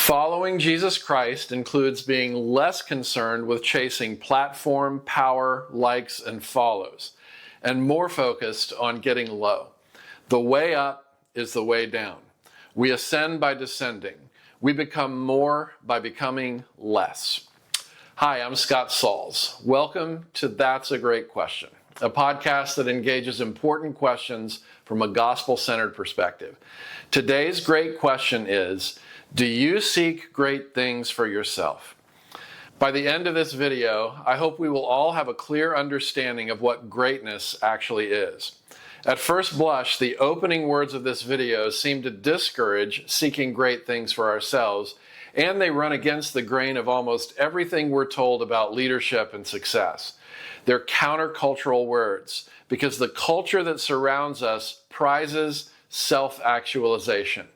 Following Jesus Christ includes being less concerned with chasing platform, power, likes, and follows, and more focused on getting low. The way up is the way down. We ascend by descending. We become more by becoming less. Hi, I'm Scott Sauls. Welcome to That's a Great Question, a podcast that engages important questions from a gospel-centered perspective. Today's great question is, do you seek great things for yourself? By the end of this video, I hope we will all have a clear understanding of what greatness actually is. At first blush, the opening words of this video seem to discourage seeking great things for ourselves, and they run against the grain of almost everything we're told about leadership and success. They're countercultural words because the culture that surrounds us prizes self-actualization.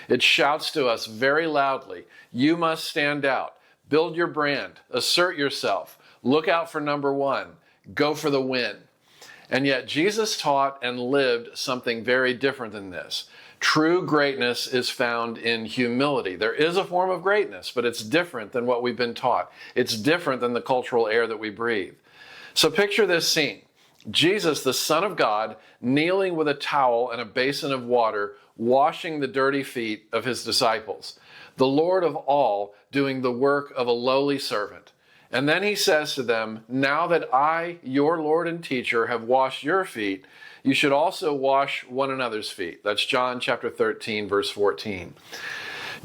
It shouts to us very loudly, you must stand out, build your brand, assert yourself, look out for number one, go for the win. And yet Jesus taught and lived something very different than this. True greatness is found in humility. There is a form of greatness, but it's different than what we've been taught. It's different than the cultural air that we breathe. So picture this scene. Jesus, the Son of God, kneeling with a towel and a basin of water, washing the dirty feet of his disciples. The Lord of all doing the work of a lowly servant. And then he says to them, now that I, your Lord and teacher, have washed your feet, you should also wash one another's feet. That's John chapter 13, verse 14.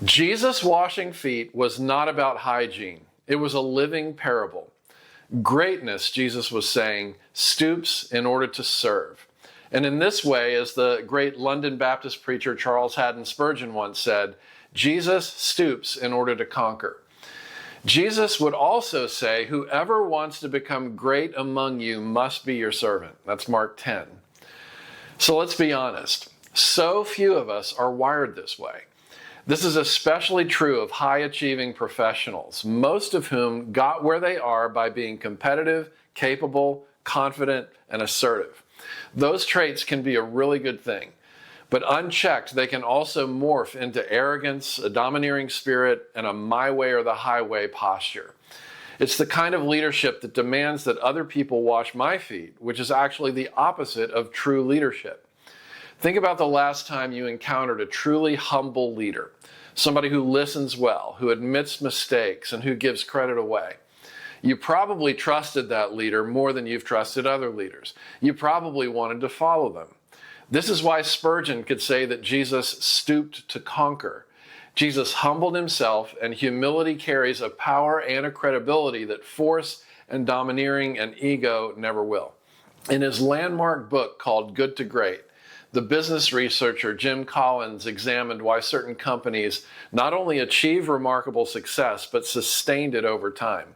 Jesus washing feet was not about hygiene. It was a living parable. Greatness, Jesus was saying, stoops in order to serve. And in this way, as the great London Baptist preacher Charles Haddon Spurgeon once said, Jesus stoops in order to conquer. Jesus would also say, whoever wants to become great among you must be your servant. That's Mark 10. So let's be honest. So few of us are wired this way. This is especially true of high-achieving professionals, most of whom got where they are by being competitive, capable, confident, and assertive. Those traits can be a really good thing, but unchecked, they can also morph into arrogance, a domineering spirit, and a my way or the highway posture. It's the kind of leadership that demands that other people wash my feet, which is actually the opposite of true leadership. Think about the last time you encountered a truly humble leader, somebody who listens well, who admits mistakes, and who gives credit away. You probably trusted that leader more than you've trusted other leaders. You probably wanted to follow them. This is why Spurgeon could say that Jesus stooped to conquer. Jesus humbled himself, and humility carries a power and a credibility that force and domineering and ego never will. In his landmark book called Good to Great, the business researcher Jim Collins examined why certain companies not only achieve remarkable success, but sustained it over time.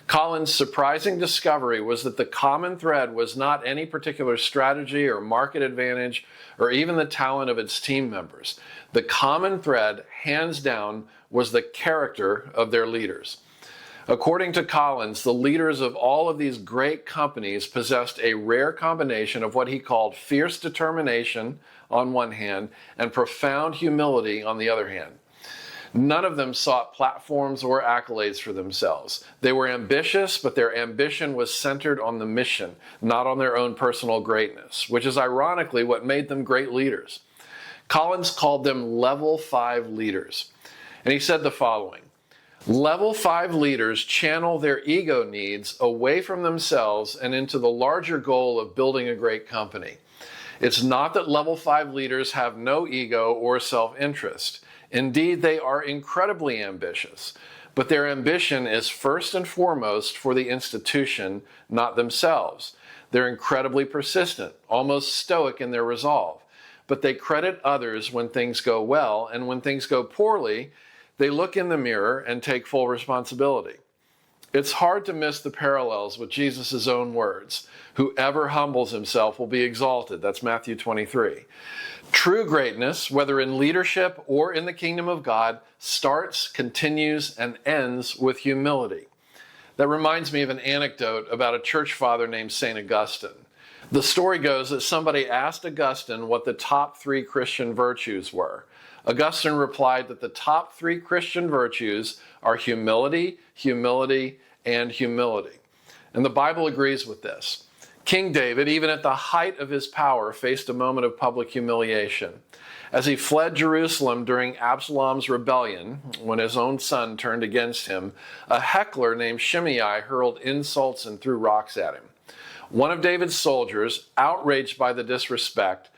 Collins' surprising discovery was that the common thread was not any particular strategy or market advantage or even the talent of its team members. The common thread, hands down, was the character of their leaders. According to Collins, the leaders of all of these great companies possessed a rare combination of what he called fierce determination on one hand and profound humility on the other hand. None of them sought platforms or accolades for themselves. They were ambitious, but their ambition was centered on the mission, not on their own personal greatness, which is ironically what made them great leaders. Collins called them level 5 leaders. And he said the following, level 5 leaders channel their ego needs away from themselves and into the larger goal of building a great company. It's not that level 5 leaders have no ego or self-interest. Indeed, they are incredibly ambitious, but their ambition is first and foremost for the institution, not themselves. They're incredibly persistent, almost stoic in their resolve, but they credit others when things go well, and when things go poorly, they look in the mirror and take full responsibility. It's hard to miss the parallels with Jesus' own words. Whoever humbles himself will be exalted. That's Matthew 23. True greatness, whether in leadership or in the kingdom of God, starts, continues, and ends with humility. That reminds me of an anecdote about a church father named St. Augustine. The story goes that somebody asked Augustine what the top 3 Christian virtues were. Augustine replied that the top three Christian virtues are humility, humility, and humility. And the Bible agrees with this. King David, even at the height of his power, faced a moment of public humiliation. As he fled Jerusalem during Absalom's rebellion, when his own son turned against him, a heckler named Shimei hurled insults and threw rocks at him. One of David's soldiers, outraged by the disrespect,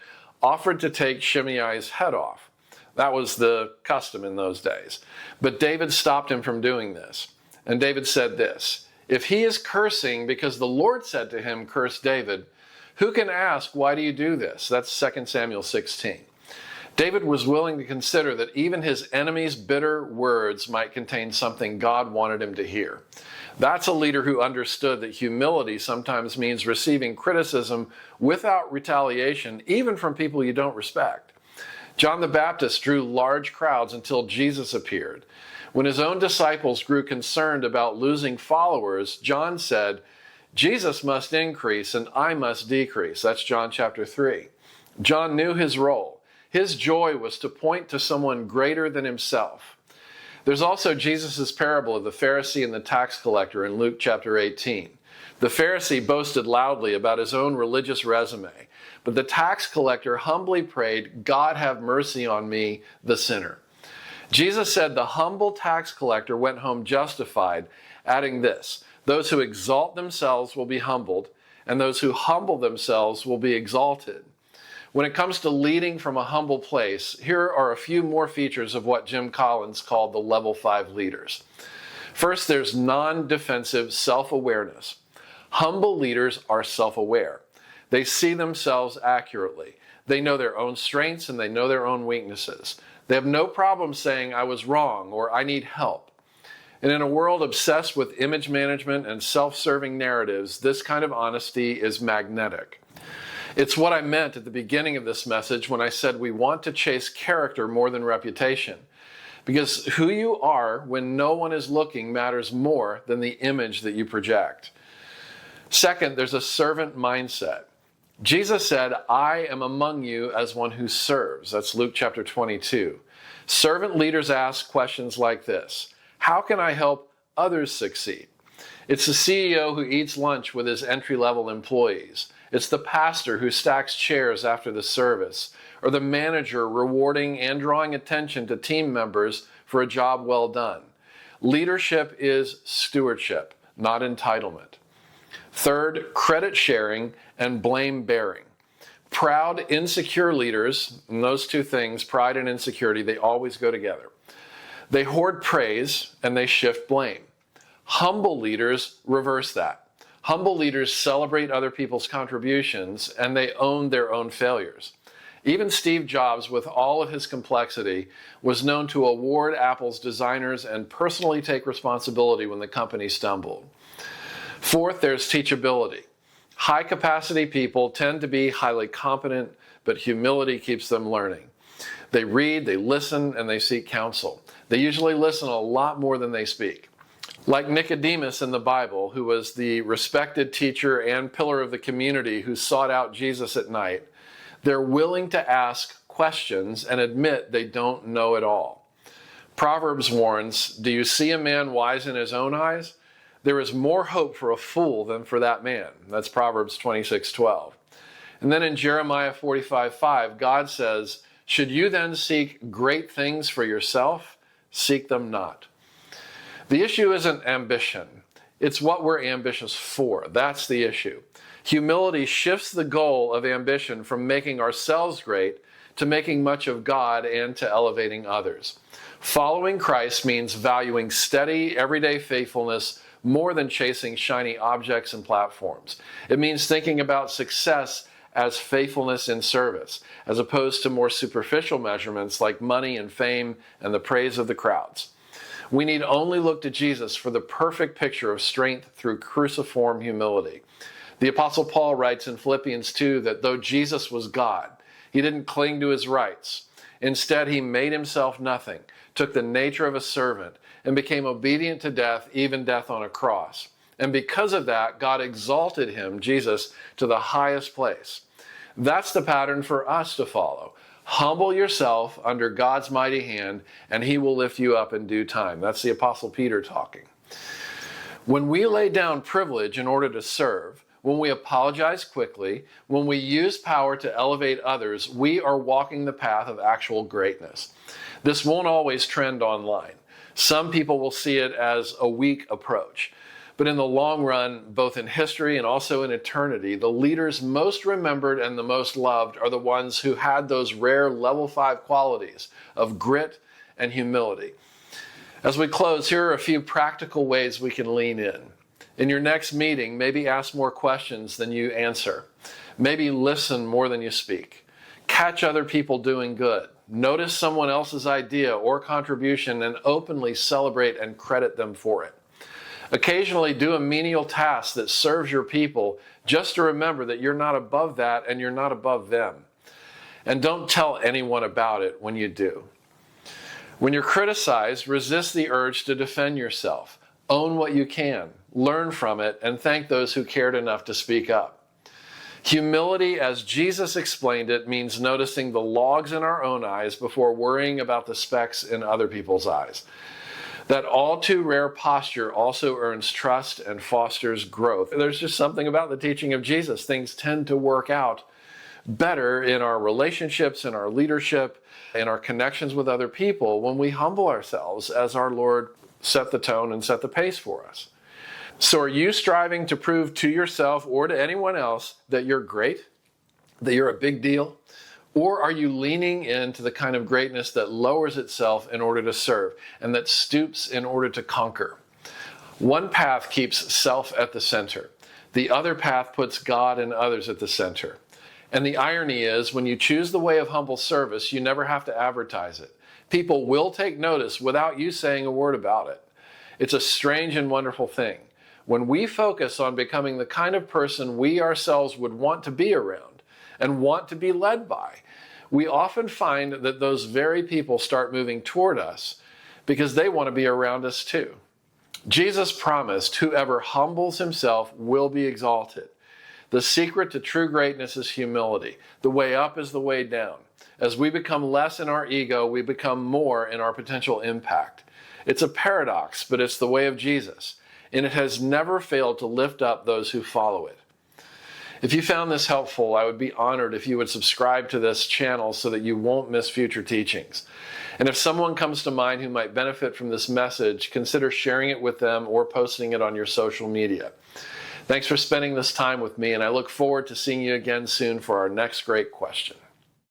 offered to take Shimei's head off. That was the custom in those days. But David stopped him from doing this. And David said this, "If he is cursing because the Lord said to him, 'Curse David,' who can ask, 'Why do you do this?'" That's 2 Samuel 16. David was willing to consider that even his enemy's bitter words might contain something God wanted him to hear. That's a leader who understood that humility sometimes means receiving criticism without retaliation, even from people you don't respect. John the Baptist drew large crowds until Jesus appeared. When his own disciples grew concerned about losing followers, John said, "Jesus must increase and I must decrease." That's John chapter 3. John knew his role. His joy was to point to someone greater than himself. There's also Jesus' parable of the Pharisee and the tax collector in Luke chapter 18. The Pharisee boasted loudly about his own religious resume, but the tax collector humbly prayed, "God have mercy on me, the sinner." Jesus said the humble tax collector went home justified, adding this, "Those who exalt themselves will be humbled, and those who humble themselves will be exalted." When it comes to leading from a humble place, here are a few more features of what Jim Collins called the level 5 leaders. First, there's non-defensive self-awareness. Humble leaders are self-aware. They see themselves accurately. They know their own strengths and they know their own weaknesses. They have no problem saying, "I was wrong," or "I need help." And in a world obsessed with image management and self-serving narratives, this kind of honesty is magnetic. It's what I meant at the beginning of this message when I said we want to chase character more than reputation. Because who you are when no one is looking matters more than the image that you project. Second, there's a servant mindset. Jesus said, "I am among you as one who serves." That's Luke chapter 22. Servant leaders ask questions like this: how can I help others succeed? It's the CEO who eats lunch with his entry-level employees. It's the pastor who stacks chairs after the service, or the manager rewarding and drawing attention to team members for a job well done. Leadership is stewardship, not entitlement. Third, credit sharing and blame bearing. Proud, insecure leaders, and those two things, pride and insecurity, they always go together. They hoard praise and they shift blame. Humble leaders reverse that. Humble leaders celebrate other people's contributions and they own their own failures. Even Steve Jobs, with all of his complexity, was known to award Apple's designers and personally take responsibility when the company stumbled. Fourth, there's teachability. High-capacity people tend to be highly competent, but humility keeps them learning. They read, they listen, and they seek counsel. They usually listen a lot more than they speak. Like Nicodemus in the Bible, who was the respected teacher and pillar of the community who sought out Jesus at night, they're willing to ask questions and admit they don't know it all. Proverbs warns, "Do you see a man wise in his own eyes? There is more hope for a fool than for that man." That's Proverbs 26:12. And then in Jeremiah 45:5, God says, "Should you then seek great things for yourself? Seek them not." The issue isn't ambition. It's what we're ambitious for. That's the issue. Humility shifts the goal of ambition from making ourselves great to making much of God and to elevating others. Following Christ means valuing steady, everyday faithfulness more than chasing shiny objects and platforms. It means thinking about success as faithfulness in service, as opposed to more superficial measurements like money and fame and the praise of the crowds. We need only look to Jesus for the perfect picture of strength through cruciform humility. The Apostle Paul writes in Philippians 2 that though Jesus was God, he didn't cling to his rights. Instead, he made himself nothing, took the nature of a servant, and became obedient to death, even death on a cross. And because of that, God exalted him, Jesus, to the highest place. That's the pattern for us to follow. Humble yourself under God's mighty hand, and he will lift you up in due time. That's the Apostle Peter talking. When we lay down privilege in order to serve, when we apologize quickly, when we use power to elevate others, we are walking the path of actual greatness. This won't always trend online. Some people will see it as a weak approach. But in the long run, both in history and also in eternity, the leaders most remembered and the most loved are the ones who had those rare level 5 qualities of grit and humility. As we close, here are a few practical ways we can lean in. In your next meeting, maybe ask more questions than you answer. Maybe listen more than you speak. Catch other people doing good. Notice someone else's idea or contribution and openly celebrate and credit them for it. Occasionally do a menial task that serves your people, just to remember that you're not above that and you're not above them. And don't tell anyone about it when you do. When you're criticized, resist the urge to defend yourself. Own what you can, learn from it, and thank those who cared enough to speak up. Humility, as Jesus explained it, means noticing the logs in our own eyes before worrying about the specks in other people's eyes. That all too rare posture also earns trust and fosters growth. There's just something about the teaching of Jesus. Things tend to work out better in our relationships, in our leadership, in our connections with other people when we humble ourselves as our Lord set the tone and set the pace for us. So are you striving to prove to yourself or to anyone else that you're great, that you're a big deal? Or are you leaning into the kind of greatness that lowers itself in order to serve and that stoops in order to conquer? One path keeps self at the center. The other path puts God and others at the center. And the irony is, when you choose the way of humble service, you never have to advertise it. People will take notice without you saying a word about it. It's a strange and wonderful thing. When we focus on becoming the kind of person we ourselves would want to be around and want to be led by, we often find that those very people start moving toward us because they want to be around us too. Jesus promised, whoever humbles himself will be exalted. The secret to true greatness is humility. The way up is the way down. As we become less in our ego, we become more in our potential impact. It's a paradox, but it's the way of Jesus, and it has never failed to lift up those who follow it. If you found this helpful, I would be honored if you would subscribe to this channel so that you won't miss future teachings. And if someone comes to mind who might benefit from this message, consider sharing it with them or posting it on your social media. Thanks for spending this time with me, and I look forward to seeing you again soon for our next great question.